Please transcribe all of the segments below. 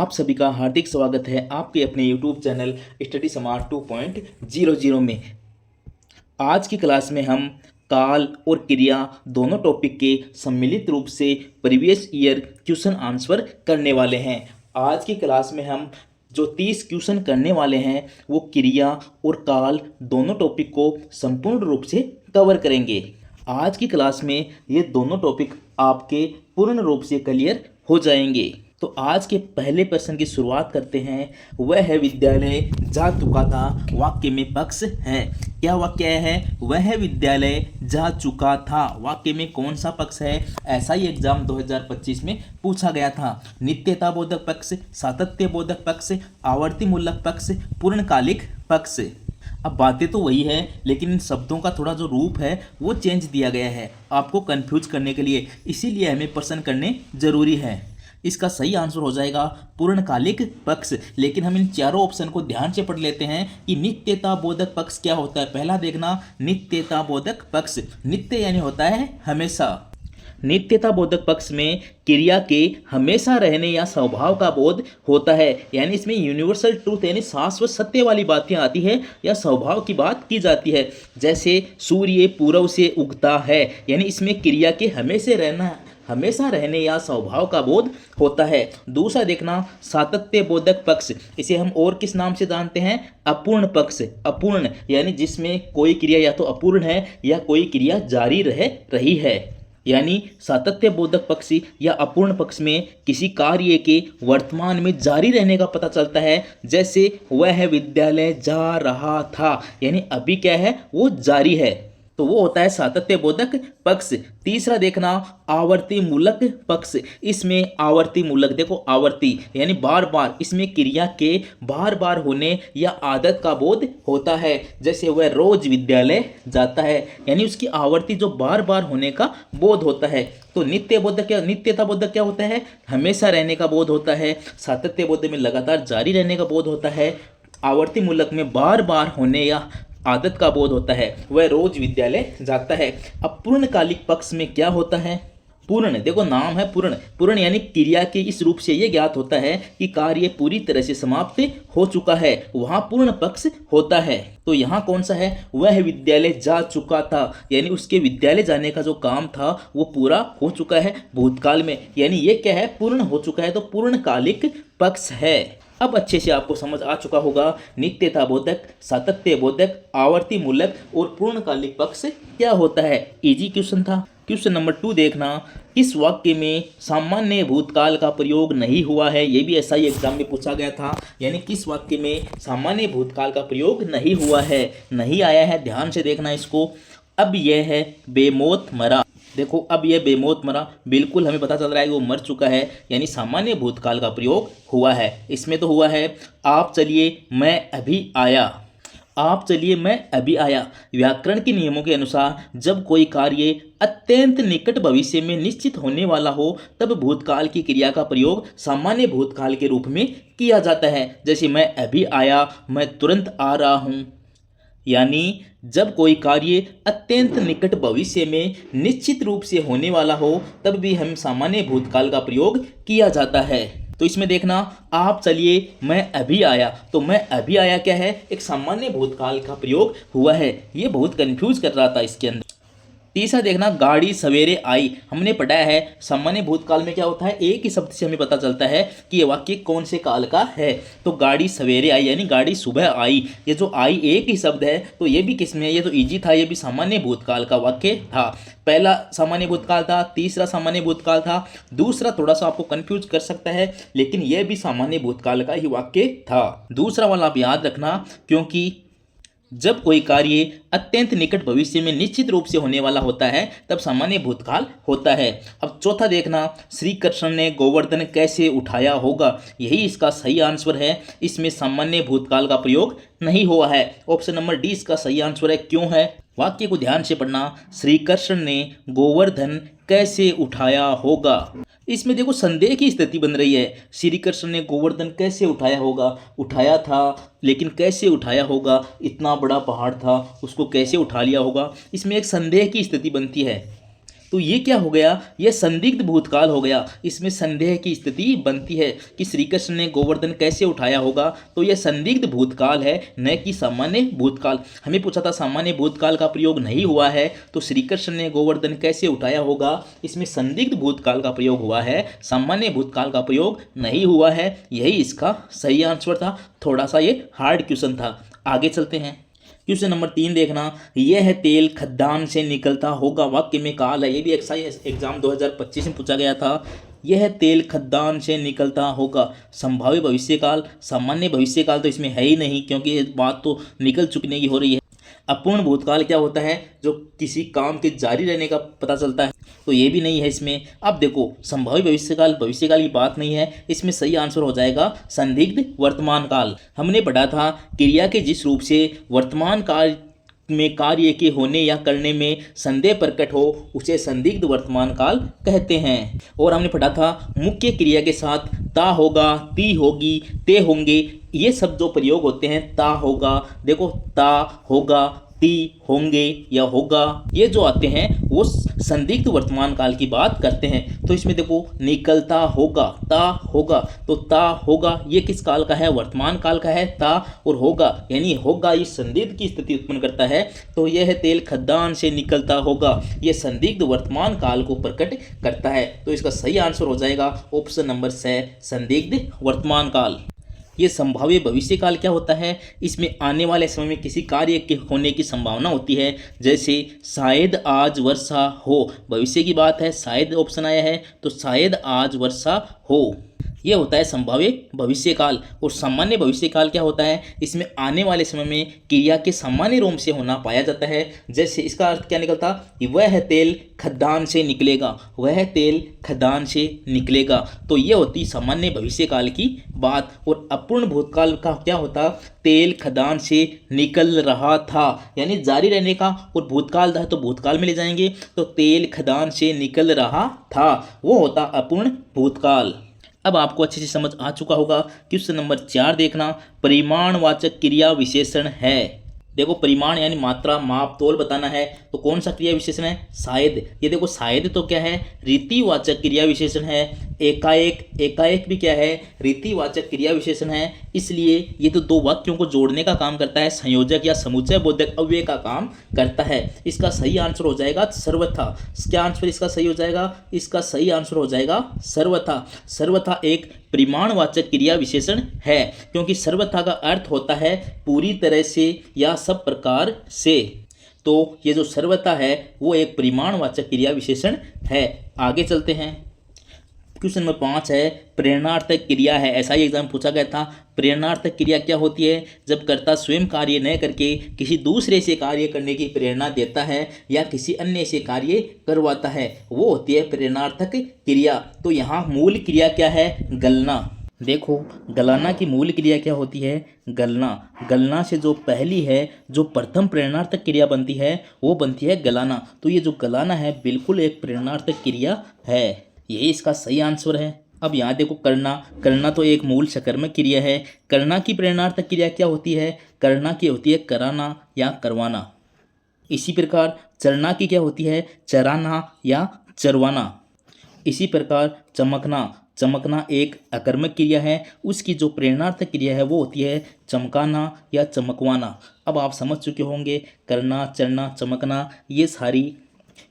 आप सभी का हार्दिक स्वागत है आपके अपने YouTube चैनल स्टडी स्मार्ट 2.00 में। आज की क्लास में हम काल और क्रिया दोनों टॉपिक के सम्मिलित रूप से प्रीवियस ईयर क्वेश्चन आंसर करने वाले हैं। आज की क्लास में हम जो 30 क्वेश्चन करने वाले हैं वो क्रिया और काल दोनों टॉपिक को संपूर्ण रूप से कवर करेंगे। आज की क्लास में ये दोनों टॉपिक आपके पूर्ण रूप से क्लियर हो जाएंगे। तो आज के पहले प्रश्न की शुरुआत करते हैं। वह है विद्यालय जा चुका था, वाक्य में पक्ष है। क्या वाक्य है? वह विद्यालय जा चुका था, वाक्य में कौन सा पक्ष है? ऐसा ही एग्जाम 2025 में पूछा गया था। नित्यता बोधक पक्ष, सातत्य बोधक पक्ष, आवर्ती मूलक पक्ष, पूर्णकालिक पक्ष। अब बातें तो वही है लेकिन इन शब्दों का थोड़ा जो रूप है वो चेंज दिया गया है आपको कंफ्यूज करने के लिए, इसीलिए हमें प्रश्न करने जरूरी है। इसका सही आंसर हो जाएगा पूर्णकालिक पक्ष। लेकिन हम इन चारों ऑप्शन को ध्यान से पढ़ लेते हैं कि नित्यता बोधक पक्ष क्या होता है। पहला देखना, नित्यता बोधक पक्ष, नित्य यानी होता है हमेशा। नित्यता बोधक पक्ष में क्रिया के हमेशा रहने या स्वभाव का बोध होता है, यानी इसमें यूनिवर्सल ट्रूथ यानी शाश्वत सत्य वाली बातें आती है या स्वभाव की बात की जाती है। जैसे सूर्य पूर्व से उगता है, यानी इसमें क्रिया के हमेशा रहने या स्वभाव का बोध होता है। दूसरा देखना, सातत्य बोधक पक्ष, इसे हम और किस नाम से जानते हैं? अपूर्ण पक्ष। अपूर्ण यानी जिसमें कोई क्रिया या तो अपूर्ण है या कोई क्रिया जारी रही है। यानी सातत्य बोधक पक्ष या अपूर्ण पक्ष में किसी कार्य के वर्तमान में जारी रहने का पता चलता है। जैसे वह विद्यालय जा रहा था, यानी अभी क्या है? वो जारी है, तो वो होता है सातत्य बोधक पक्ष। तीसरा देखना, आवर्ती मूलक पक्ष, इसमें आवर्ती मूलक देखो, आवर्ती यानी बार बार, इसमें क्रिया के बार बार होने या आदत का बोध होता है। जैसे वह रोज विद्यालय जाता है, यानी उसकी आवर्ती जो बार बार होने का बोध होता है। तो नित्यता बोधक क्या होता है? हमेशा रहने का बोध होता है। सातत्य बोधक में लगातार जारी रहने का बोध होता है। आवर्ती मूलक में बार बार होने या आदत का बोध होता है। वह रोज विद्यालय जाता है। अब पूर्णकालिक पक्ष में क्या होता है? पूर्ण देखो, नाम है पूर्ण। पूर्ण यानी क्रिया के इस रूप से यह ज्ञात होता है कि कार्य पूरी तरह से समाप्त हो चुका है, वहां पूर्ण पक्ष होता है। तो यहाँ कौन सा है? वह विद्यालय जा चुका था, यानी उसके विद्यालय जाने का जो काम था वो पूरा हो चुका है भूतकाल में, यानी ये क्या है? पूर्ण हो चुका है, तो पूर्णकालिक पक्ष है। अब अच्छे से आपको समझ आ चुका होगा नित्यता बोधक, सातत्य बोधक, आवर्ती मूलक और पूर्णकालिक पक्ष क्या होता है। इजी क्वेश्चन था। क्वेश्चन नंबर 2 देखना, किस वाक्य में सामान्य भूतकाल का प्रयोग नहीं हुआ है? ये भी ऐसा ही एग्जाम में पूछा गया था, यानी किस वाक्य में सामान्य भूतकाल का प्रयोग नहीं हुआ है, नहीं आया है। ध्यान से देखना इसको। अब यह है बेमौत मरा, देखो अब यह बेमौत मरा, बिल्कुल हमें पता चल रहा है कि वो मर चुका है, यानी सामान्य भूतकाल का प्रयोग हुआ है। इसमें तो हुआ है आप चलिए मैं अभी आया, आप चलिए मैं अभी आया। व्याकरण के नियमों के अनुसार जब कोई कार्य अत्यंत निकट भविष्य में निश्चित होने वाला हो तब भूतकाल की क्रिया का प्रयोग सामान्य भूतकाल के रूप में किया जाता है। जैसे मैं अभी आया, मैं तुरंत आ रहा हूँ। यानी जब कोई कार्य अत्यंत निकट भविष्य में निश्चित रूप से होने वाला हो तब भी हम सामान्य भूतकाल का प्रयोग किया जाता है। तो इसमें देखना, आप चलिए मैं अभी आया, तो मैं अभी आया क्या है? एक सामान्य भूतकाल का प्रयोग हुआ है। ये बहुत कंफ्यूज कर रहा था इसके अंदर। तीसरा देखना, गाड़ी सवेरे आई, हमने पढ़ा है सामान्य भूतकाल में क्या होता है? एक ही शब्द से हमें पता चलता है कि ये वाक्य कौन से काल का है। तो गाड़ी सवेरे आई यानी गाड़ी सुबह आई, ये जो आई एक ही शब्द है, तो ये भी किसमें है? ये तो इजी था, ये भी सामान्य भूतकाल का वाक्य था। पहला सामान्य भूतकाल था, तीसरा सामान्य भूतकाल था। दूसरा थोड़ा सा आपको कंफ्यूज कर सकता है लेकिन यह भी सामान्य भूतकाल का ही वाक्य था। दूसरा वाला आप याद रखना, क्योंकि जब कोई कार्य अत्यंत निकट भविष्य में निश्चित रूप से होने वाला होता है तब सामान्य भूतकाल होता है। अब चौथा देखना, श्री कृष्ण ने गोवर्धन कैसे उठाया होगा, यही इसका सही आंसर है। इसमें सामान्य भूतकाल का प्रयोग नहीं हुआ है। ऑप्शन नंबर डी इसका सही आंसर है। क्यों है? वाक्य को ध्यान से पढ़ना, श्री कृष्ण ने गोवर्धन कैसे उठाया होगा। इसमें देखो संदेह की स्थिति बन रही है। श्री कृष्ण ने गोवर्धन कैसे उठाया होगा? उठाया था, लेकिन कैसे उठाया होगा? इतना बड़ा पहाड़ था, उसको कैसे उठा लिया होगा? इसमें एक संदेह की स्थिति बनती है। तो ये क्या हो गया, ये संदिग्ध भूतकाल हो गया। इसमें संदेह की स्थिति बनती है कि श्री कृष्ण ने गोवर्धन कैसे उठाया होगा, तो यह संदिग्ध भूतकाल है, न कि सामान्य भूतकाल। हमें पूछा था सामान्य भूतकाल का प्रयोग नहीं हुआ है, तो श्री कृष्ण ने गोवर्धन कैसे उठाया होगा, इसमें संदिग्ध भूतकाल का प्रयोग हुआ है, सामान्य भूतकाल का प्रयोग नहीं हुआ है। यही इसका सही आंसर था। थोड़ा सा ये हार्ड क्वेश्चन था। आगे चलते हैं। क्वेश्चन नंबर 3 देखना, यह तेल खदान से निकलता होगा, वाक्य में काल है। ये भी एक्साइज एग्जाम 2025 में पूछा गया था। यह तेल खदान से निकलता होगा, संभाव्य भविष्यकाल, सामान्य भविष्यकाल तो इसमें है ही नहीं, क्योंकि ये बात तो निकल चुकने की हो रही है। अपूर्ण भूतकाल क्या होता है, जो किसी काम के जारी रहने का पता चलता है, तो ये भी नहीं है इसमें। अब देखो, संभावित भविष्यकाल, भविष्यकाल की बात नहीं है, इसमें सही आंसर हो जाएगा संदिग्ध वर्तमान काल। हमने पढ़ा था क्रिया के जिस रूप से वर्तमान काल में कार्य के होने या करने में संदेह प्रकट हो, उसे संदिग्ध वर्तमान काल कहते हैं। और हमने पढ़ा था मुख्य क्रिया के साथ ता होगा, ती होगी, ते होंगे, ये सब जो प्रयोग होते हैं, ता होगा, देखो ता होगा, ती होंगे या होगा, ये जो आते हैं वो संदिग्ध वर्तमान काल की बात करते हैं। तो इसमें देखो निकलता होगा, ता होगा, तो ता होगा ये किस काल का है, वर्तमान काल का है। ता और होगा यानी होगा ये संदिग्ध की स्थिति उत्पन्न करता है। तो यह तेल खदान से निकलता होगा, ये संदिग्ध वर्तमान काल को प्रकट करता है। तो इसका सही आंसर हो जाएगा ऑप्शन नंबर 6, संदिग्ध वर्तमान काल। ये संभाव्य भविष्यकाल क्या होता है, इसमें आने वाले समय में किसी कार्य के होने की संभावना होती है। जैसे शायद आज वर्षा हो, भविष्य की बात है, शायद ऑप्शन आया है, तो शायद आज वर्षा हो, ये होता है संभाव्य भविष्यकाल। और सामान्य भविष्यकाल क्या होता है, इसमें आने वाले समय में क्रिया के सामान्य रूप से होना पाया जाता है। जैसे इसका अर्थ क्या निकलता, वह तेल खदान से निकलेगा, वह तेल खदान से निकलेगा, तो ये होती सामान्य भविष्यकाल की बात। और अपूर्ण भूतकाल का क्या होता, तेल खदान से निकल रहा था, यानी जारी रहने का। और भूतकाल था तो भूतकाल में ले जाएंगे, तो तेल खदान से निकल रहा था, वो होता अपूर्ण भूतकाल। अब आपको अच्छे से समझ आ चुका होगा। क्वेश्चन नंबर 4 देखना, परिमाणवाचक क्रिया विशेषण है। देखो परिमाण यानी मात्रा, माप, तोल बताना है, तो कौन सा क्रिया विशेषण है, शायद। ये देखो शायद तो क्या है, रीतिवाचक क्रिया विशेषण है। एकाएक, एकाएक भी क्या है, रीतिवाचक क्रिया विशेषण है। इसलिए ये तो दो वाक्यों को जोड़ने का काम करता है, संयोजक या समुच्चय बोधक अव्यय का काम करता है। इसका सही आंसर हो जाएगा सर्वथा। क्या आंसर इसका सही हो जाएगा, इसका सही आंसर हो जाएगा सर्वथा। सर्वथा एक परिमाणवाचक क्रिया विशेषण है, क्योंकि सर्वथा का अर्थ होता है पूरी तरह से या सब प्रकार से। तो ये जो सर्वथा है वो एक परिमाणवाचक क्रिया विशेषण है। आगे चलते हैं। क्वेश्चन नंबर 5 है, प्रेरणार्थक क्रिया है। ऐसा ही एग्जाम पूछा गया था। प्रेरणार्थक क्रिया क्या होती है, जब कर्ता स्वयं कार्य न करके किसी दूसरे से कार्य करने की प्रेरणा देता है या किसी अन्य से कार्य करवाता है, वो होती है प्रेरणार्थक क्रिया। तो यहाँ मूल क्रिया क्या है, गलना। देखो गलाना की मूल क्रिया क्या होती है, गलना। गलना से जो पहली है, जो प्रथम प्रेरणार्थक क्रिया बनती है, वो बनती है गलाना। तो ये जो गलाना है बिल्कुल एक प्रेरणार्थक क्रिया है, यही इसका सही आंसर है। अब यहाँ देखो करना, करना तो एक मूल सकर्मक क्रिया है। करना की प्रेरणार्थक क्रिया क्या होती है, करना की होती है कराना या करवाना। इसी प्रकार चरना की क्या होती है, चराना या चरवाना। इसी प्रकार चमकना, चमकना एक अकर्मक क्रिया है, उसकी जो प्रेरणार्थक क्रिया है वो होती है चमकाना या चमकवाना। अब आप समझ चुके होंगे, करना, चरना, चमकना ये सारी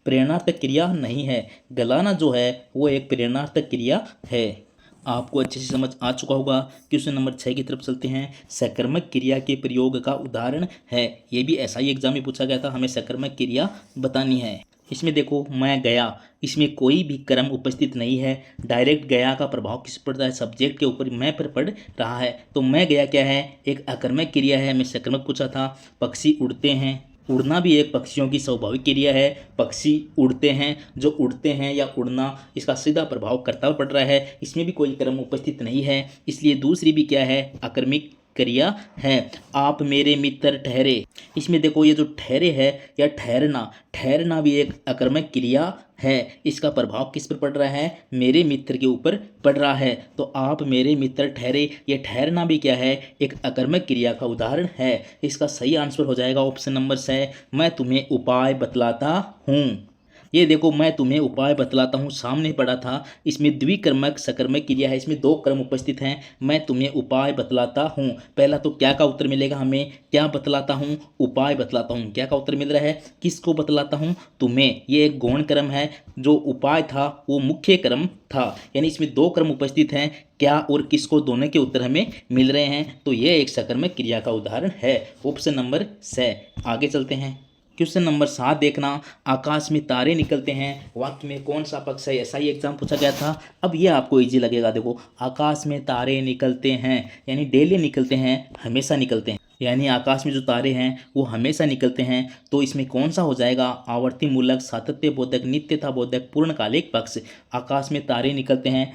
प्रेरणार्थक क्रिया नहीं है। गलाना जो है वो एक प्रेरणार्थक क्रिया है। आपको अच्छे से समझ आ चुका होगा। क्वेश्चन नंबर 6 की तरफ चलते हैं। सकर्मक क्रिया के प्रयोग का उदाहरण है। ये भी ऐसा ही एग्जाम में पूछा गया था, हमें सकर्मक क्रिया बतानी है। इसमें देखो मैं गया, इसमें कोई भी कर्म उपस्थित नहीं है, डायरेक्ट गया का प्रभाव किस पर पड़ता है, सब्जेक्ट के ऊपर मैं पर पड़ रहा है। तो मैं गया क्या है, एक अकर्मक क्रिया है। मैं सकर्मक पूछा था। पक्षी उड़ते हैं, उड़ना भी एक पक्षियों की स्वाभाविक क्रिया है। पक्षी उड़ते हैं, जो उड़ते हैं या उड़ना, इसका सीधा प्रभाव कर्ता पर पड़ रहा है, इसमें भी कोई कर्म उपस्थित नहीं है, इसलिए दूसरी भी क्या है, अकर्मक क्रिया है। आप मेरे मित्र ठहरे, इसमें देखो ये जो ठहरे है या ठहरना, ठहरना भी एक अकर्मक क्रिया है। इसका प्रभाव किस पर पड़ रहा है, मेरे मित्र के ऊपर पड़ रहा है। तो आप मेरे मित्र ठहरे, ये ठहरना भी क्या है, एक अकर्मक क्रिया का उदाहरण है। इसका सही आंसर हो जाएगा ऑप्शन नंबर 6, मैं तुम्हें उपाय बतलाता हूँ। ये देखो मैं तुम्हें उपाय बतलाता हूँ सामने पड़ा था, इसमें द्विकर्मक सकर्मक क्रिया है, इसमें दो कर्म उपस्थित हैं। मैं तुम्हें उपाय बतलाता हूँ। पहला तो क्या का उत्तर मिलेगा हमें, क्या बतलाता हूँ, उपाय बतलाता हूँ। क्या का उत्तर मिल रहा है, किसको बतलाता हूँ, तुम्हें। ये एक गौण कर्म है, जो उपाय था वो मुख्य कर्म था, यानी इसमें दो कर्म उपस्थित हैं। क्या और किसको, दोनों के उत्तर हमें मिल रहे हैं, तो ये एक सकर्मक क्रिया का उदाहरण है। ऑप्शन नंबर स। आगे चलते हैं। क्वेश्चन नंबर 7 देखना, आकाश में तारे निकलते हैं, वाक्य में कौन सा पक्ष है। ऐसा ही एग्जाम पूछा गया था। अब ये आपको इजी लगेगा। देखो आकाश में तारे निकलते हैं, यानी डेली निकलते हैं, हमेशा निकलते हैं, यानी आकाश में जो तारे हैं वो हमेशा निकलते हैं। तो इसमें कौन सा हो जाएगा, आवर्ती मूलक, सातत्य बोधक, नित्यता बोधक, पूर्णकालिक पक्ष। आकाश में तारे निकलते हैं,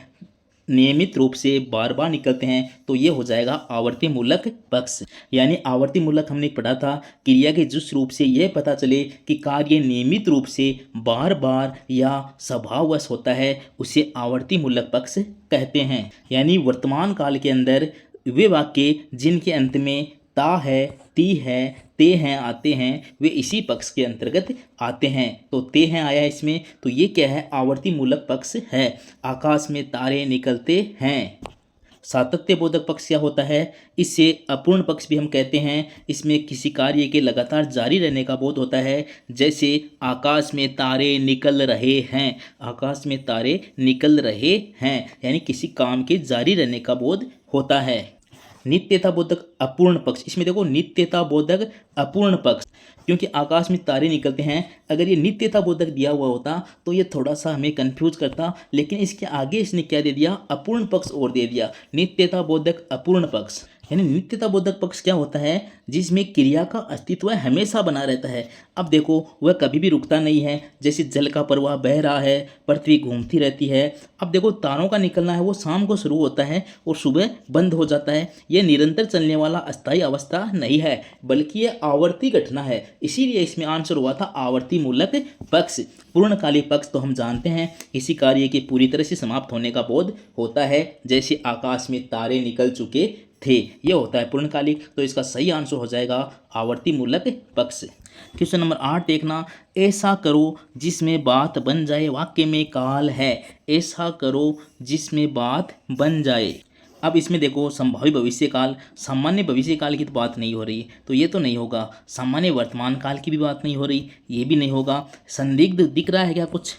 नियमित रूप से बार बार निकलते हैं, तो ये हो जाएगा आवर्ती मूलक पक्ष। यानी आवर्ती मूलक हमने पढ़ा था, क्रिया के जिस रूप से यह पता चले कि कार्य नियमित रूप से बार बार या स्वभाववश होता है, उसे आवर्ती मूलक पक्ष कहते हैं। यानी वर्तमान काल के अंदर वे वाक्य जिनके अंत में ता है, ती है, ते हैं आते हैं, वे इसी पक्ष के अंतर्गत आते हैं। तो ते हैं आया इसमें, तो ये क्या है, आवर्ती मूलक पक्ष है। आकाश में तारे निकलते हैं। सातत्य बोधक पक्ष क्या होता है, इससे अपूर्ण पक्ष भी हम कहते हैं। इसमें किसी कार्य के लगातार जारी रहने का बोध होता है। जैसे आकाश में तारे निकल रहे हैं, आकाश में तारे निकल रहे हैं, यानी किसी काम के जारी रहने का बोध होता है। नित्यता बोधक अपूर्ण पक्ष, इसमें देखो नित्यता बोधक अपूर्ण पक्ष, क्योंकि आकाश में तारे निकलते हैं, अगर ये नित्यता बोधक दिया हुआ होता तो ये थोड़ा सा हमें कंफ्यूज करता, लेकिन इसके आगे इसने क्या दे दिया, अपूर्ण पक्ष और दे दिया, नित्यता बोधक अपूर्ण पक्ष। यानी नित्यता बोधक पक्ष क्या होता है, जिसमें क्रिया का अस्तित्व हमेशा बना रहता है। अब देखो वह कभी भी रुकता नहीं है, जैसे जल का प्रवाह बह रहा है, पृथ्वी घूमती रहती है। अब देखो तारों का निकलना है वो शाम को शुरू होता है और सुबह बंद हो जाता है। यह निरंतर चलने वाला अस्थायी अवस्था नहीं है, बल्कि यह आवर्ती घटना है। इसीलिए इसमें आंसर हुआ था आवर्ती मूलक पक्ष। पूर्णकालिक पक्ष तो हम जानते हैं, इसी कार्य के पूरी तरह से समाप्त होने का बोध होता है, जैसे आकाश में तारे निकल चुके थे, यह होता है पूर्णकालिक। तो इसका सही आंसर हो जाएगा आवर्ती मूलक पक्ष। क्वेश्चन नंबर 8 देखना, ऐसा करो जिसमें बात बन जाए, वाक्य में काल है। ऐसा करो जिसमें बात बन जाए। अब इसमें देखो संभावित भविष्य काल, सामान्य भविष्य काल की तो बात नहीं हो रही, तो ये तो नहीं होगा। सामान्य वर्तमान काल की भी बात नहीं हो रही, ये भी नहीं होगा। संदिग्ध दिख रहा है क्या कुछ,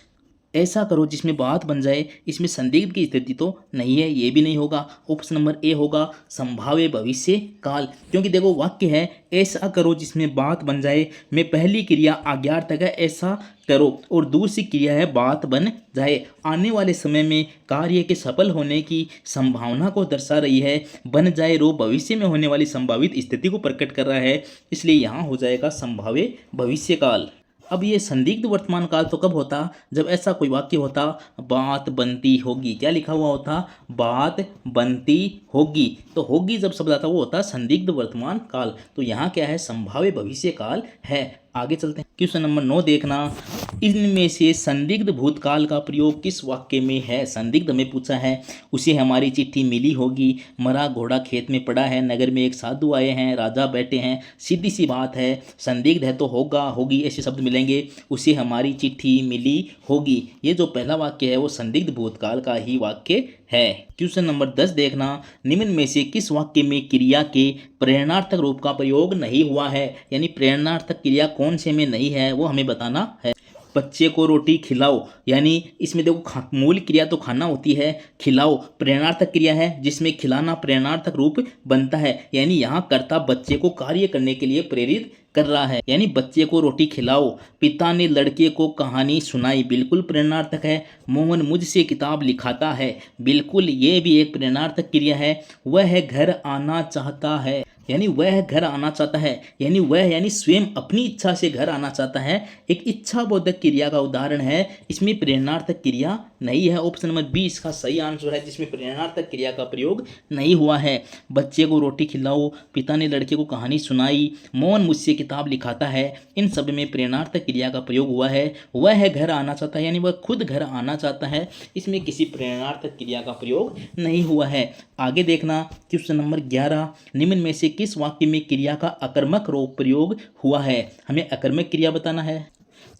ऐसा करो जिसमें बात बन जाए, इसमें संदिग्ध की स्थिति तो नहीं है, ये भी नहीं होगा। ऑप्शन नंबर ए होगा संभाव्य भविष्य काल, क्योंकि देखो वाक्य है ऐसा करो जिसमें बात बन जाए, में पहली क्रिया आज्ञार्थक है ऐसा करो और दूसरी क्रिया है बात बन जाए। आने वाले समय में कार्य के सफल होने की संभावना को दर्शा रही है। बन जाए रो भविष्य में होने वाली संभावित स्थिति को प्रकट कर रहा है, इसलिए यहाँ हो जाएगा संभाव्य भविष्य काल। अब ये संदिग्ध वर्तमान काल तो कब होता, जब ऐसा कोई वाक्य होता बात बनती होगी। क्या लिखा हुआ होता, बात बनती होगी। तो होगी जब शब्द आता वो होता संदिग्ध वर्तमान काल। तो यहाँ क्या है, संभाव्य भविष्य काल है। आगे चलते हैं। क्वेश्चन नंबर 9 देखना, इनमें से संदिग्ध भूतकाल का प्रयोग किस वाक्य में है। संदिग्ध में पूछा है, उसे हमारी चिट्ठी मिली होगी, मरा घोड़ा खेत में पड़ा है, नगर में एक साधु आए हैं, राजा बैठे हैं। सीधी सी बात है, संदिग्ध है तो होगा होगी ऐसे शब्द मिलेंगे। उसे हमारी चिट्ठी मिली होगी, ये जो पहला वाक्य है वो संदिग्ध भूतकाल का ही वाक्य है। क्वेश्चन नंबर 10 देखना, निम्न में से किस वाक्य में क्रिया के प्रेरणार्थक रूप का प्रयोग नहीं हुआ है। यानी प्रेरणार्थक क्रिया कौन से में नहीं है वो हमें बताना है। बच्चे को रोटी खिलाओ, यानी इसमें देखो मूल क्रिया तो खाना होती है, खिलाओ प्रेरणार्थक क्रिया है जिसमें खिलाना प्रेरणार्थक रूप बनता है। यानी यहाँ कर्ता बच्चे को कार्य करने के लिए प्रेरित कर रहा है, यानी बच्चे को रोटी खिलाओ। पिता ने लड़के को कहानी सुनाई, बिल्कुल प्रेरणार्थक है। मोहन मुझसे किताब लिखाता है, बिल्कुल ये भी एक प्रेरणार्थक क्रिया है। वह घर आना चाहता है, यानी वह घर आना चाहता है, यानी वह यानी स्वयं अपनी इच्छा से घर आना चाहता है, एक इच्छा बोधक क्रिया का उदाहरण है। इसमें प्रेरणार्थक क्रिया नहीं है। ऑप्शन नंबर बी इसका सही आंसर है, जिसमें प्रेरणार्थक क्रिया का प्रयोग नहीं हुआ है। बच्चे को रोटी खिलाओ, पिता ने लड़के को कहानी सुनाई, मोहन मुझसे किताब लिखाता है, इन सब में प्रेरणार्थक क्रिया का प्रयोग हुआ है। वह घर आना चाहता है, यानी वह खुद घर आना चाहता है, इसमें किसी प्रेरणार्थक क्रिया का प्रयोग नहीं हुआ है। आगे देखना क्वेश्चन नंबर 11, निम्न में से किस वाक्य में क्रिया का अकर्मक रूप प्रयोग हुआ है। हमें अकर्मक क्रिया बताना है,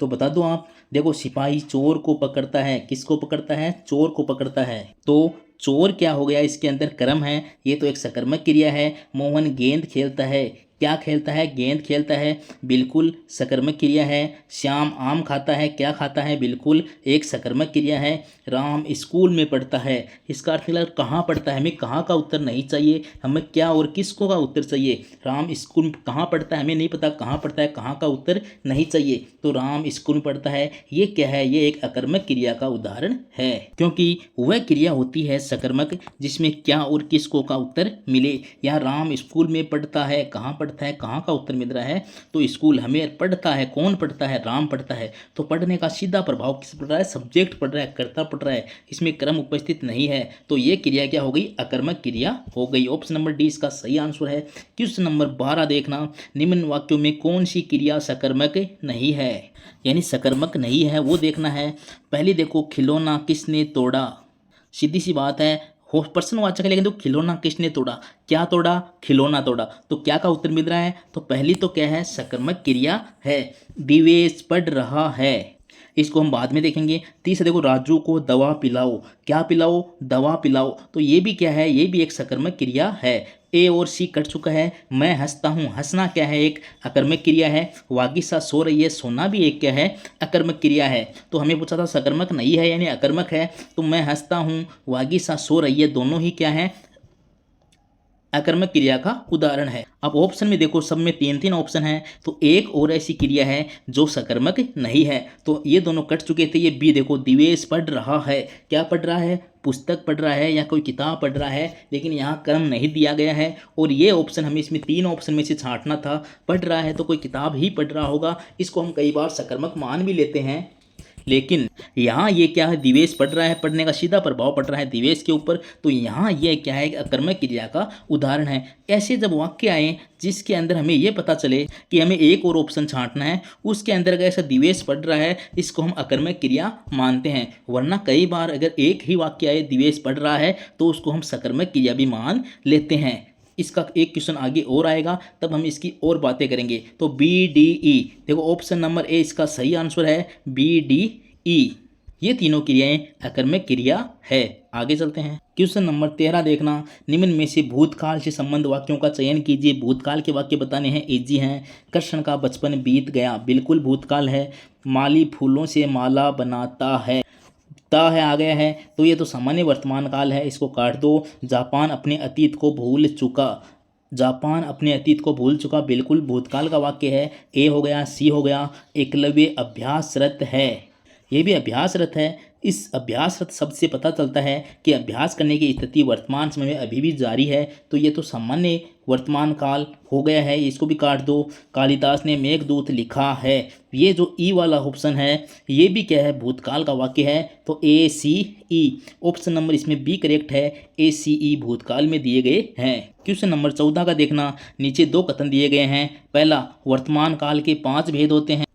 तो बता दो आप। देखो सिपाही चोर को पकड़ता है, किसको पकड़ता है? चोर को पकड़ता है। तो चोर क्या हो गया? इसके अंदर कर्म है, ये तो एक सकर्मक क्रिया है। मोहन गेंद खेलता है, क्या खेलता है? गेंद खेलता है, बिल्कुल सकर्मक क्रिया है। श्याम आम खाता है, क्या खाता है? बिल्कुल एक सकर्मक क्रिया है। राम स्कूल में पढ़ता है, इसका अर्थ निकला कहाँ पढ़ता है? हमें कहाँ का उत्तर नहीं चाहिए, हमें क्या और किसको का उत्तर चाहिए। राम स्कूल में कहाँ पढ़ता है, हमें नहीं पता कहाँ पढ़ता है, कहाँ का उत्तर नहीं चाहिए। तो राम स्कूल में पढ़ता है, ये क्या है? ये एक अकर्मक क्रिया का उदाहरण है, क्योंकि वह क्रिया होती है सकर्मक जिसमें क्या और किसको का उत्तर मिले। यहाँ राम स्कूल में पढ़ता है, कहाँ पढ़ता है, कहाँ का उत्तर मिल रहा है? तो स्कूल। हमें पढ़ता है, कौन पढ़ता है? राम पढ़ता है। तो पढ़ने का सीधा प्रभाव किस पड़ रहा है? सब्जेक्ट पढ़ रहा है, कर्ता पढ़ रहा है, इसमें क्रम उपस्थित नहीं है। तो ये क्रिया क्या हो गई? अकर्मक क्रिया हो गई। ऑप्शन नंबर डी इसका सही आंसर है। क्वेश्चन नंबर 12 देखना, निम्न वाक्यों में कौन सी क्रिया सकर्मक नहीं है, यानी सकर्मक नहीं है वो देखना है। पहले देखो, खिलौना किसने तोड़ा? सीधी सी बात है, हो प्रश्नवाचक है, लेकिन तो खिलौना किसने तोड़ा? क्या तोड़ा? खिलौना तोड़ा। तो क्या का उत्तर मिल रहा है? तो पहली तो क्या है? सकर्मक क्रिया है। दिवेश पढ़ रहा है, इसको हम बाद में देखेंगे। तीसरा देखो, राजू को दवा पिलाओ, क्या पिलाओ? दवा पिलाओ। तो ये भी क्या है? ये भी एक सकर्मक क्रिया है। ए और सी कट चुका है। मैं हंसता हूँ, हंसना क्या है? एक अकर्मक क्रिया है। वागीसा सो रही है, सोना भी एक क्या है? अकर्मक क्रिया है। तो हमें पूछा था सकर्मक नहीं है यानी अकर्मक है। तो मैं हंसता हूँ, वागीसा सो रही है, दोनों ही क्या है? अकर्मक क्रिया का उदाहरण है। अब ऑप्शन में देखो, सब में तीन तीन ऑप्शन है, तो एक और ऐसी क्रिया है जो सकर्मक नहीं है। तो ये दोनों कट चुके थे। ये बी देखो, दिवेश पढ़ रहा है, क्या पढ़ रहा है? पुस्तक पढ़ रहा है या कोई किताब पढ़ रहा है, लेकिन यहाँ क्रम नहीं दिया गया है। और ये ऑप्शन हमें इसमें तीन ऑप्शन में से छांटना था। पढ़ रहा है तो कोई किताब ही पढ़ रहा होगा, इसको हम कई बार सकर्मक मान भी लेते हैं। लेकिन यहाँ ये क्या है? दिवेश पढ़ रहा है, पढ़ने का सीधा प्रभाव पड़ रहा है दिवेश के ऊपर। तो यहाँ ये क्या है? अकर्मक क्रिया का उदाहरण है। ऐसे जब वाक्य आए जिसके अंदर हमें ये पता चले कि हमें एक और ऑप्शन छांटना है, उसके अंदर अगर ऐसा दिवेश पढ़ रहा है, इसको हम अकर्मक क्रिया मानते हैं। वरना कई बार अगर एक ही वाक्य आए दिवेश पढ़ रहा है, तो उसको हम सकर्मक क्रिया भी मान लेते हैं। इसका एक क्वेश्चन आगे और आएगा, तब हम इसकी और बातें करेंगे। तो बी डी ई देखो, ऑप्शन नंबर ए इसका सही आंसर है, बी डी ई। ये तीनों क्रियाएं अकर्मक क्रिया है। आगे चलते हैं। क्वेश्चन नंबर 13 देखना, निम्न में से भूतकाल से संबंध वाक्यों का चयन कीजिए। भूतकाल के वाक्य बताने हैं, इजी हैं। कृष्ण का बचपन बीत गया, बिल्कुल भूतकाल है। माली फूलों से माला बनाता है, ता है आ गया है, तो ये तो सामान्य वर्तमान काल है, इसको काट दो। जापान अपने अतीत को भूल चुका, जापान अपने अतीत को भूल चुका, बिल्कुल भूतकाल का वाक्य है। ए हो गया, सी हो गया। एकलव्य अभ्यासरत है, ये भी अभ्यासरत है। इस अभ्यासरत शब्द से पता चलता है कि अभ्यास करने की स्थिति वर्तमान समय में अभी भी जारी है, तो ये तो सामान्य वर्तमान काल हो गया है, इसको भी काट दो। कालिदास ने मेघदूत लिखा है, ये जो ई वाला ऑप्शन है ये भी क्या है? भूतकाल का वाक्य है। तो ए सी ई ऑप्शन नंबर इसमें बी करेक्ट है। ए सी ई भूतकाल में दिए गए हैं। क्वेश्चन नंबर 14 का देखना, नीचे दो कथन दिए गए हैं। पहला, वर्तमान काल के 5 भेद होते हैं।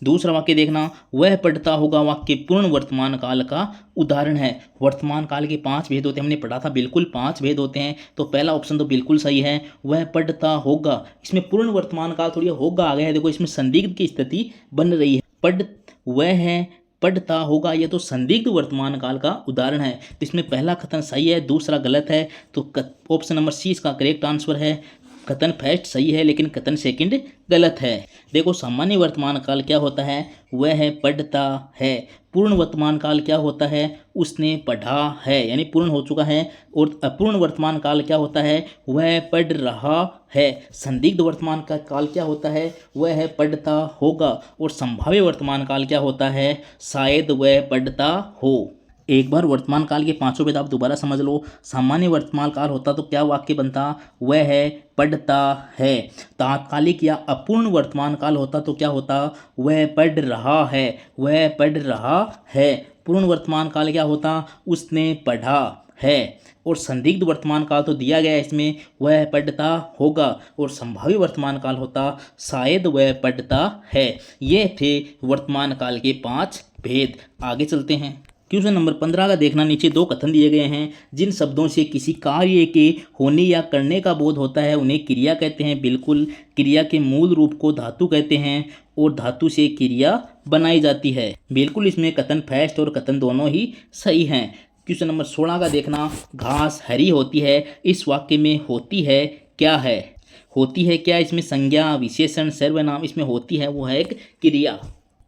दूसरा वाक्य देखना, वह पढ़ता होगा, वाक्य पूर्ण वर्तमान काल का उदाहरण है। वर्तमान काल के 5 भेद होते हैं, हमने पढ़ा था, बिल्कुल 5 भेद होते हैं। तो पहला ऑप्शन तो बिल्कुल सही है, वह पढ़ता होगा। इसमें पूर्ण वर्तमान काल थोड़ी होगा आ गया है, देखो इसमें संदिग्ध की स्थिति बन रही है। वह है, पढ़ता होगा, ये तो संदिग्ध वर्तमान काल का उदाहरण है। तो इसमें पहला कथन सही है, दूसरा गलत है। तो ऑप्शन नंबर सी इसका करेक्ट आंसर है। कथन फर्स्ट सही है, लेकिन कथन सेकंड गलत है। देखो, सामान्य वर्तमान काल क्या होता है? वह है पढ़ता है। पूर्ण वर्तमान काल क्या होता है? उसने पढ़ा है, यानी पूर्ण हो चुका है। और अपूर्ण वर्तमान काल क्या होता है? वह पढ़ रहा है। संदिग्ध वर्तमान का काल क्या होता है? वह है पढ़ता होगा। और संभाव्य वर्तमान काल क्या होता है? शायद वह पढ़ता हो। एक बार वर्तमान काल के 5 भेद आप दोबारा समझ लो। सामान्य वर्तमान काल होता तो क्या वाक्य बनता? वह है पढ़ता है। तात्कालिक या अपूर्ण वर्तमान काल होता तो क्या होता? वह पढ़ रहा है, वह पढ़ रहा है। पूर्ण वर्तमान काल क्या होता? उसने पढ़ा है। और संदिग्ध वर्तमान काल तो दिया गया है इसमें, वह पढ़ता होगा। और संभाव्य वर्तमान काल होता शायद वह पढ़ता है। ये थे वर्तमान काल के 5 भेद। आगे चलते हैं। क्वेश्चन नंबर 15 का देखना, नीचे दो कथन दिए गए हैं। जिन शब्दों से किसी कार्य के होने या करने का बोध होता है उन्हें क्रिया कहते हैं। बिल्कुल, क्रिया के मूल रूप को धातु कहते हैं। और धातु से क्रिया बनाई जाती है। बिल्कुल इसमें कथन फर्स्ट और कथन दोनों ही सही हैं। क्वेश्चन नंबर 16 का देखना, घास हरी होती है, इस वाक्य में होती है क्या है? होती है क्या, इसमें संज्ञा, विशेषण, सर्वनाम, इसमें होती है वो है एक क्रिया।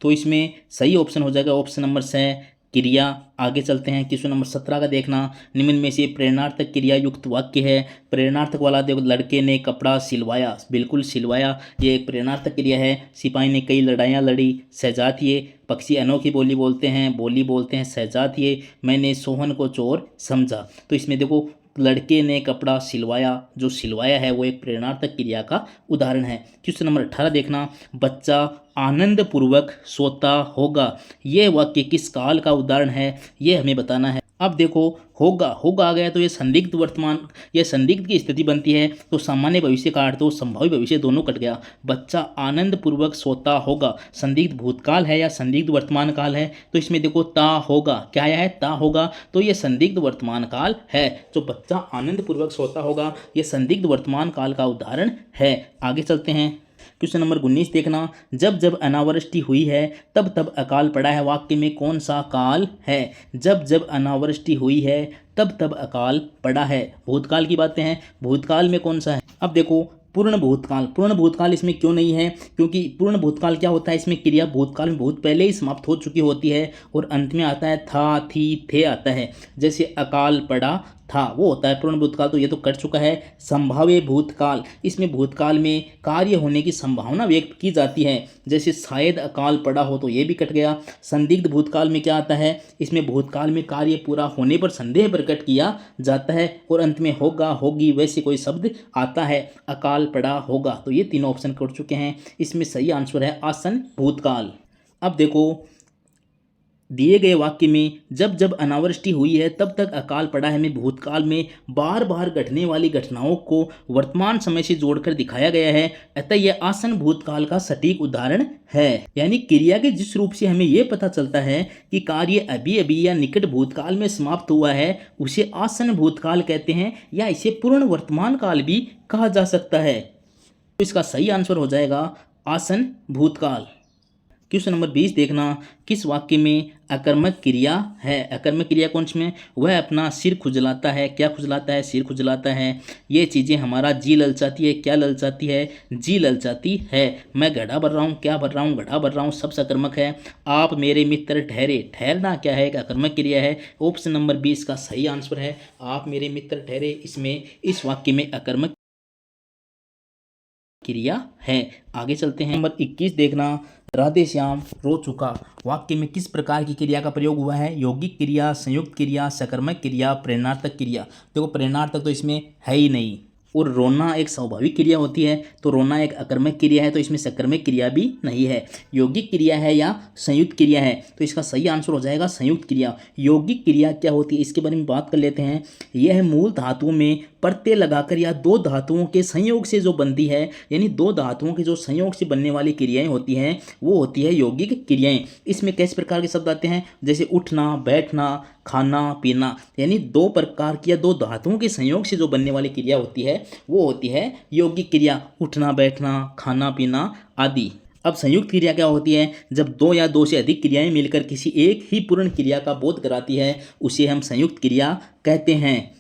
तो इसमें सही ऑप्शन हो जाएगा ऑप्शन नंबर से क्रिया। आगे चलते हैं। क्वेश्चन नंबर 17 का देखना, निम्न में से प्रेरणार्थक क्रिया युक्त वाक्य है। प्रेरणार्थक वाला देखो, लड़के ने कपड़ा सिलवाया, बिल्कुल सिलवाया, ये एक प्रेरणार्थक क्रिया है। सिपाही ने कई लड़ाइयाँ लड़ी, सहजातिये। पक्षी अनोखी बोली बोलते हैं सहजातिये। मैंने सोहन को चोर समझा। तो इसमें देखो, लड़के ने कपड़ा सिलवाया, जो सिलवाया है वो एक प्रेरणार्थक क्रिया का उदाहरण है। क्वेश्चन नंबर 18 देखना, बच्चा आनंद पूर्वक सोता होगा, यह वाक्य किस काल का उदाहरण है, यह हमें बताना है। अब देखो, होगा आ गया तो ये संदिग्ध वर्तमान, यह संदिग्ध की स्थिति बनती है, तो सामान्य भविष्य का अर्थ, तो संभावी भविष्य दोनों कट गया। बच्चा आनंद पूर्वक सोता होगा, संदिग्ध भूतकाल है या संदिग्ध वर्तमान काल है? तो इसमें देखो ता होगा, क्या आया है? ता होगा, तो ये संदिग्ध वर्तमान काल है। जो बच्चा आनंद पूर्वक सोता होगा, ये संदिग्ध वर्तमान काल का उदाहरण है। आगे चलते हैं। क्वेश्चन नंबर 19 देखना, जब जब अनावृष्टि हुई है तब तब अकाल पड़ा है, वाक्य में कौन सा काल है? जब जब अनावृष्टि हुई है तब तब अकाल पड़ा है, भूतकाल की बातें हैं। भूतकाल में कौन सा है? अब देखो, पूर्ण भूतकाल इसमें क्यों नहीं है? क्योंकि पूर्ण भूतकाल क्या होता है, इसमें क्रिया भूतकाल में बहुत पहले ही समाप्त हो चुकी होती है और अंत में आता है था, थी, थे आता है। जैसे अकाल पड़ा था, वो होता है पूर्ण भूतकाल, तो ये तो कट चुका है। संभाव्य भूतकाल, इसमें भूतकाल में कार्य होने की संभावना व्यक्त की जाती है, जैसे शायद अकाल पड़ा हो, तो ये भी कट गया। संदिग्ध भूतकाल में क्या आता है, इसमें भूतकाल में कार्य पूरा होने पर संदेह प्रकट किया जाता है और अंत में होगा, होगी, वैसे कोई शब्द आता है। अकाल पड़ा, होगा, तो ये तीनों ऑप्शन कट चुके हैं। इसमें सही आंसर है आसन भूतकाल। अब देखो, दिए गए वाक्य में जब जब अनावृष्टि हुई है तब तक अकाल पड़ा है में भूतकाल में बार बार घटने वाली घटनाओं को वर्तमान समय से जोड़कर दिखाया गया है, अतः यह आसन भूतकाल का सटीक उदाहरण है। यानी क्रिया के जिस रूप से हमें यह पता चलता है कि कार्य अभी अभी या निकट भूतकाल में समाप्त हुआ है, उसे आसन भूतकाल कहते हैं, या इसे पूर्ण वर्तमान काल भी कहा जा सकता है। तो इसका सही आंसर हो जाएगा आसन भूतकाल। क्वेश्चन नंबर 20 देखना, किस वाक्य में अकर्मक क्रिया है? अकर्मक क्रिया कौन सी में? वह अपना सिर खुजलाता है, क्या खुजलाता है? सिर खुजलाता है। ये चीज़ें हमारा जी ललचाती है, क्या ललचाती है? जी ललचाती है। मैं घड़ा भर रहा हूँ, क्या भर रहा हूँ? घड़ा भर रहा हूँ, सब सकर्मक है। आप मेरे मित्र ठहरे, ठहरना क्या है? एक अकर्मक क्रिया है। ऑप्शन नंबर 20 का सही आंसर है आप मेरे मित्र ठहरे, इसमें इस वाक्य में अकर्मक क्रिया है। आगे चलते हैं। नंबर 21 देखना, राधे श्याम रो चुका, वाक्य में किस प्रकार की क्रिया का प्रयोग हुआ है? यौगिक क्रिया, संयुक्त क्रिया, सकर्मक क्रिया, प्रेरणार्थक क्रिया। देखो, प्रेरणार्थक तो इसमें है ही नहीं, और रोना एक स्वाभाविक क्रिया होती है, तो रोना एक अकर्मक क्रिया है, तो इसमें सकर्मक क्रिया भी नहीं है। यौगिक क्रिया है या संयुक्त क्रिया है, तो इसका सही आंसर हो जाएगा संयुक्त क्रिया। यौगिक क्रिया क्या होती है, इसके बारे में बात कर लेते हैं। यह मूल धातुओं में परतें लगाकर या दो धातुओं के संयोग से जो बनती है, यानी दो धातुओं के जो संयोग से बनने वाली क्रियाएं होती हैं, वो होती है यौगिक क्रियाएं। इसमें किस प्रकार के शब्द आते हैं, जैसे उठना, बैठना, खाना, पीना, यानी दो प्रकार की या दो धातुओं के संयोग से जो बनने वाली क्रिया होती है, वो होती है यौगिक क्रिया। उठना, बैठना, खाना, पीना आदि। अब संयुक्त क्रिया क्या होती है? जब दो या दो से अधिक क्रियाएं मिलकर किसी एक ही पूर्ण क्रिया का बोध कराती है, उसे हम संयुक्त क्रिया कहते हैं।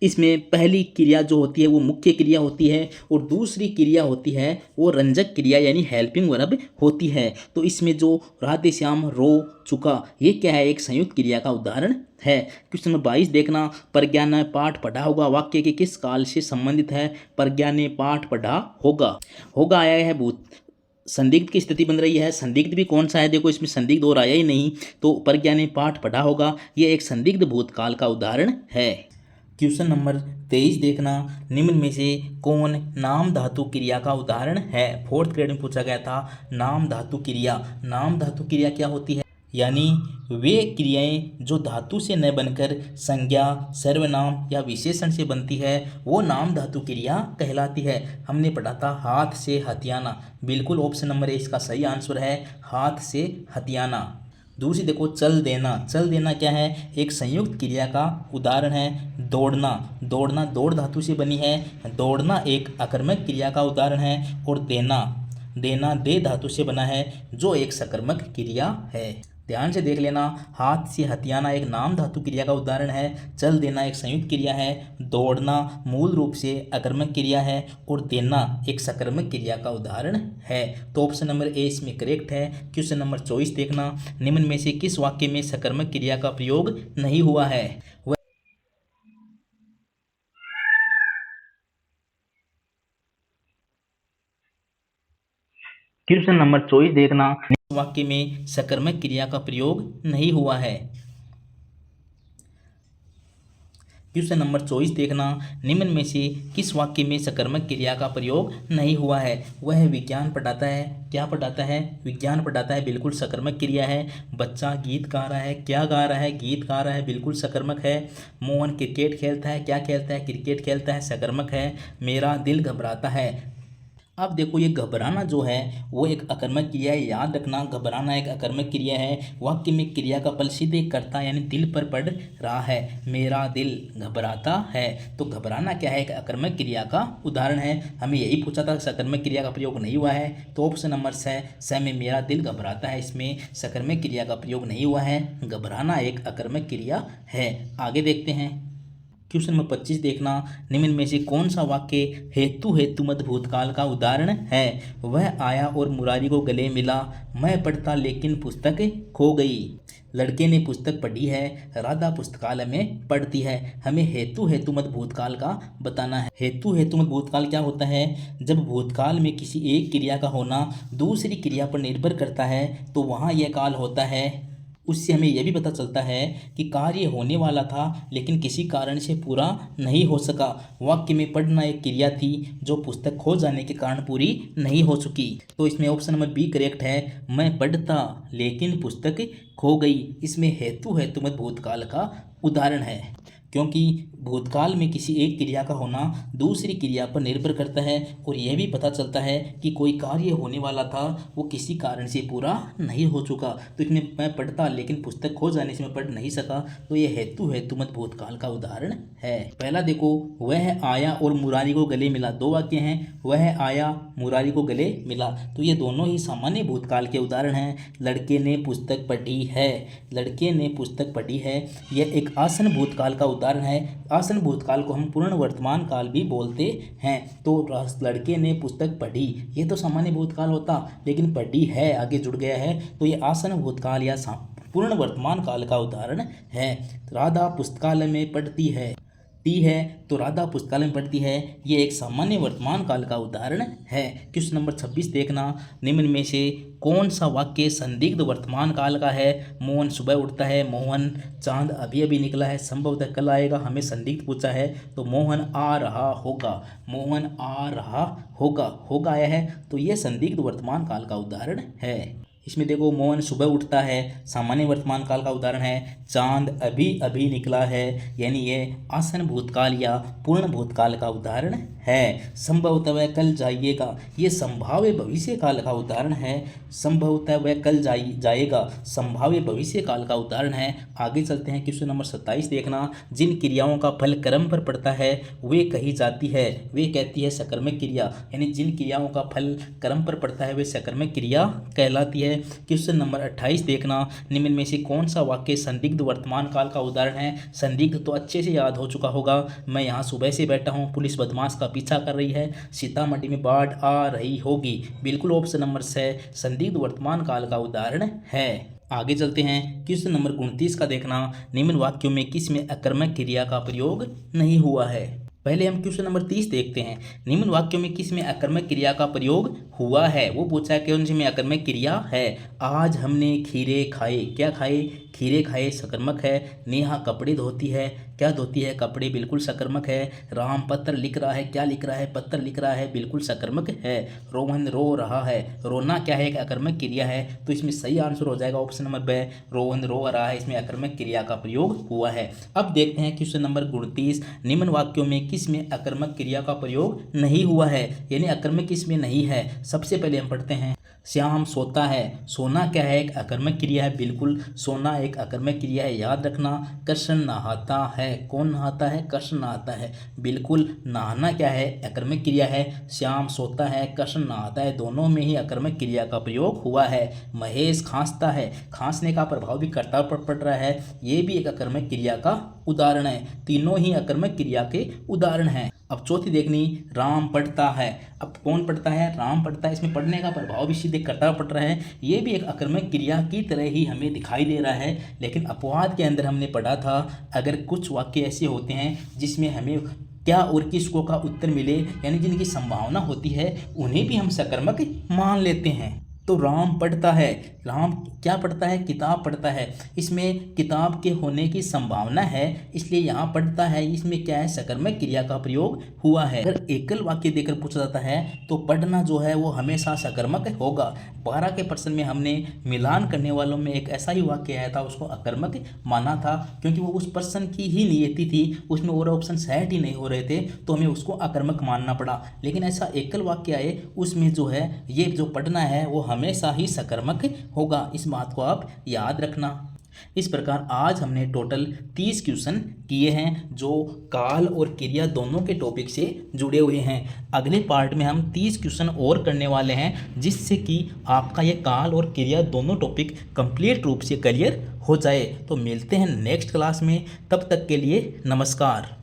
इसमें पहली क्रिया जो होती है वो मुख्य क्रिया होती है, और दूसरी क्रिया होती है वो रंजक क्रिया यानी हेल्पिंग वर्ब होती है। तो इसमें जो राधे श्याम रो चुका, ये क्या है? एक संयुक्त क्रिया का उदाहरण है। क्वेश्चन नंबर 22 देखना, प्रज्ञा ने पाठ पढ़ा होगा, वाक्य के किस काल से संबंधित है? प्रज्ञा ने पाठ पढ़ा होगा, होगा आया है भूत, संदिग्ध की स्थिति बन रही है। संदिग्ध भी कौन सा है? देखो, इसमें संदिग्ध और आया ही नहीं, तो प्रज्ञा ने पाठ पढ़ा होगा, ये एक संदिग्ध भूतकाल का उदाहरण है। क्वेश्चन नंबर 23 देखना, निम्न में से कौन नाम धातु क्रिया का उदाहरण है? 4th ग्रेड में पूछा गया था नाम धातु क्रिया। नाम धातु क्रिया क्या होती है? यानी वे क्रियाएं जो धातु से न बनकर संज्ञा, सर्वनाम या विशेषण से बनती है, वो नाम धातु क्रिया कहलाती है। हमने पढ़ा था हाथ से हथियाना, बिल्कुल ऑप्शन नंबर ए इसका सही आंसर है, हाथ से हथियाना। दूसरी देखो, चल देना। चल देना क्या है? एक संयुक्त क्रिया का उदाहरण है। दौड़ना, दौड़ना दौड़ धातु से बनी है, दौड़ना एक अकर्मक क्रिया का उदाहरण है। और देना, देना दे धातु से बना है जो एक सकर्मक क्रिया है। ध्यान से देख लेना, हाथ से हथियाना एक नाम धातु क्रिया का उदाहरण है। चल देना एक संयुक्त क्रिया है। दौड़ना मूल रूप से अकर्मक क्रिया है और देना एक सकर्मक क्रिया का उदाहरण है। तो ऑप्शन नंबर ए इसमें करेक्ट है। क्वेश्चन नंबर 24 देखना, निम्न में से किस वाक्य में सकर्मक क्रिया का प्रयोग नहीं हुआ है? क्वेश्चन नंबर 24 देखना, वाक्य में सकर्मक क्रिया का प्रयोग नहीं हुआ है। क्वेश्चन नंबर 24 देखना, निम्न में से किस वाक्य में सकर्मक क्रिया का प्रयोग नहीं हुआ है? वह विज्ञान पढ़ाता है। क्या पढ़ाता है? विज्ञान पढ़ाता है, बिल्कुल सकर्मक क्रिया है। बच्चा गीत गा रहा है। क्या गा रहा है? गीत गा रहा है, बिल्कुल सकर्मक है। मोहन क्रिकेट खेलता है। क्या खेलता है? क्रिकेट खेलता है, सकर्मक है। मेरा दिल घबराता है। अब देखो, ये घबराना जो है वो एक अकर्मक क्रिया है। याद रखना, घबराना एक अकर्मक क्रिया है। वाक्य में क्रिया का फल सीधे कर्ता यानी दिल पर पड़ रहा है। मेरा दिल घबराता है, तो घबराना क्या है? एक अकर्मक क्रिया का उदाहरण है। हमें यही पूछा था, सकर्मक क्रिया का प्रयोग नहीं हुआ है, तो ऑप्शन नंबर स में मेरा दिल घबराता है, इसमें सकर्मक क्रिया का प्रयोग नहीं हुआ है। घबराना एक अकर्मक क्रिया है। आगे देखते हैं, क्वेश्चन नंबर 25 देखना, निम्न में से कौन सा वाक्य हेतु हेतुमत भूतकाल का उदाहरण है? वह आया और मुरारी को गले मिला। मैं पढ़ता लेकिन पुस्तक खो गई। लड़के ने पुस्तक पढ़ी है। राधा पुस्तकालय में पढ़ती है। हमें हेतु हेतुमत भूतकाल का बताना है। हेतु हेतुमत भूतकाल क्या होता है? जब भूतकाल में किसी एक क्रिया का होना दूसरी क्रिया पर निर्भर करता है तो वहाँ यह काल होता है। उससे हमें यह भी पता चलता है कि कार्य होने वाला था लेकिन किसी कारण से पूरा नहीं हो सका। वाक्य में पढ़ना एक क्रिया थी जो पुस्तक खो जाने के कारण पूरी नहीं हो चुकी, तो इसमें ऑप्शन नंबर बी करेक्ट है। मैं पढ़ता लेकिन पुस्तक खो गई, इसमें हेतु हेतुमत भूतकाल का उदाहरण है, क्योंकि भूतकाल में किसी एक क्रिया का होना दूसरी क्रिया पर निर्भर करता है और यह भी पता चलता है कि कोई कार्य होने वाला था वो किसी कारण से पूरा नहीं हो चुका। तो इसमें मैं पढ़ता लेकिन पुस्तक खो जाने से मैं पढ़ नहीं सका, तो ये हेतु हेतुमत भूतकाल का उदाहरण है। पहला देखो, वह आया और मुरारी को गले मिला। दो वाक्य हैं, वह आया मुरारी को गले मिला, तो ये दोनों ही सामान्य भूतकाल के उदाहरण हैं। लड़के ने पुस्तक पढ़ी है, लड़के ने पुस्तक पढ़ी है, यह एक आसन भूतकाल का उदाहरण है। आसन भूतकाल को हम पूर्ण वर्तमान काल भी बोलते हैं। तो लड़के ने पुस्तक पढ़ी, ये तो सामान्य भूतकाल होता, लेकिन पढ़ी है आगे जुड़ गया है, तो ये आसन भूतकाल या पूर्ण वर्तमान काल का उदाहरण है। राधा पुस्तकालय में पढ़ती है, तो राधा पुस्तकालय में पढ़ती है, ये एक सामान्य वर्तमान काल का उदाहरण है। क्वेश्चन नंबर 26 देखना, निम्न में से कौन सा वाक्य संदिग्ध वर्तमान काल का है? मोहन सुबह उठता है। मोहन, चांद अभी अभी निकला है, संभवतः कल आएगा। हमें संदिग्ध पूछा है, तो मोहन आ रहा होगा। मोहन आ रहा होगा, होगा आया है, तो ये संदिग्ध वर्तमान काल का उदाहरण है। इसमें देखो, मोहन सुबह उठता है, सामान्य वर्तमान काल का उदाहरण है। चांद अभी अभी निकला है, यानी ये आसन भूतकाल या पूर्ण भूतकाल का उदाहरण है। संभवतः वह कल जाइएगा, ये संभाव्य भविष्य काल का उदाहरण है। संभवतः वह कल जाएगा, संभाव्य भविष्य काल का उदाहरण है। आगे चलते हैं, क्वेश्चन नंबर 27 देखना, जिन क्रियाओं का फल क्रम पर पड़ता है वे कही जाती है, वे कहती है सकर्मक क्रिया, यानी जिन क्रियाओं का फल क्रम पर पड़ता है वे सकर्मक क्रिया कहलाती है। क्वेश्चन नंबर 28 देखना, निम्न में से कौन सा वाक्य संदिग्ध वर्तमान काल का उदाहरण है? संदिग्ध तो अच्छे से याद हो चुका होगा। मैं यहाँ सुबह से बैठा हूँ, पुलिस बदमाश का पीछा कर रही है, सीतामढ़ी में बाढ़ आ रही होगी, बिल्कुल ऑप्शन नंबर से संदिग्ध वर्तमान काल का उदाहरण है। आगे चलते हैं, क्वेश्चन नंबर 29 का देखना, निम्न वाक्यों में किस में अकर्मक क्रिया का प्रयोग नहीं हुआ है? पहले हम क्वेश्चन नंबर 30 देखते हैं, निम्न वाक्यों में किस में अकर्मक क्रिया का प्रयोग हुआ है? वो पूछा है कौन सी में अकर्मक क्रिया है। आज हमने खीरे खाए, क्या खाए? खीरे खाए, सकर्मक है। नेहा कपड़े धोती है, क्या धोती है? कपड़े, बिल्कुल सकर्मक है। राम पत्र लिख रहा है, क्या लिख रहा है? पत्र लिख रहा है, बिल्कुल सकर्मक है। रोहन रो रहा है, रोना क्या है? एक अकर्मक क्रिया है, तो इसमें सही आंसर हो जाएगा ऑप्शन नंबर बी, रोहन रो रहा है, इसमें अकर्मक क्रिया का प्रयोग हुआ है। अब देखते हैं क्वेश्चन नंबर 29, निम्न वाक्यों में किस में अकर्मक क्रिया का प्रयोग नहीं हुआ है, यानी अकर्मक किस में नहीं है? सबसे पहले हम पढ़ते हैं श्याम सोता है। सोना क्या है? एक अकर्मक क्रिया है। बिल्कुल, सोना एक अकर्मक क्रिया है, याद रखना। कृष्ण नहाता है। कौन नहाता है? कृष्ण नहाता है। बिल्कुल, नहाना क्या है? अकर्मक क्रिया है। श्याम सोता है, कृष्ण नहाता है, दोनों में ही अकर्मक क्रिया का प्रयोग हुआ है। महेश खांसता है। खांसने का प्रभाव भी कर्ता पर पड़ रहा है, ये भी एक अकर्मक क्रिया का उदाहरण है। तीनों ही अकर्मक क्रिया के उदाहरण हैं। अब चौथी देखनी, राम पढ़ता है। अब कौन पढ़ता है? राम पढ़ता है। इसमें पढ़ने का प्रभाव भी सीधे कर्ता पड़ रहा है, ये भी एक अकर्मक क्रिया की तरह ही हमें दिखाई दे रहा है। लेकिन अपवाद के अंदर हमने पढ़ा था, अगर कुछ वाक्य ऐसे होते हैं जिसमें हमें क्या और किसको का उत्तर मिले, यानी जिनकी संभावना होती है, उन्हें भी हम सकर्मक मान लेते हैं। तो राम पढ़ता है। राम क्या पढ़ता है? किताब पढ़ता है। इसमें किताब के होने की संभावना है, इसलिए यहाँ पढ़ता है, इसमें क्या है? सकर्मक क्रिया का प्रयोग हुआ है। अगर एकल वाक्य देकर पूछा जाता है तो पढ़ना जो है वो हमेशा सकर्मक होगा। 12 के प्रश्न में हमने मिलान करने वालों में एक ऐसा ही वाक्य आया था, उसको अकर्मक माना था, क्योंकि वो उस प्रश्न की ही नियति थी, उसमें और ऑप्शन सेट ही नहीं हो रहे थे, तो हमें उसको अकर्मक मानना पड़ा। लेकिन ऐसा एकल वाक्य आए, उसमें जो है ये जो पढ़ना है वो हमेशा ही सकर्मक होगा। इस बात को आप याद रखना। इस प्रकार आज हमने टोटल 30 क्वेश्चन किए हैं, जो काल और क्रिया दोनों के टॉपिक से जुड़े हुए हैं। अगले पार्ट में हम 30 क्वेश्चन और करने वाले हैं, जिससे कि आपका ये काल और क्रिया दोनों टॉपिक कंप्लीट रूप से क्लियर हो जाए। तो मिलते हैं नेक्स्ट क्लास में, तब तक के लिए नमस्कार।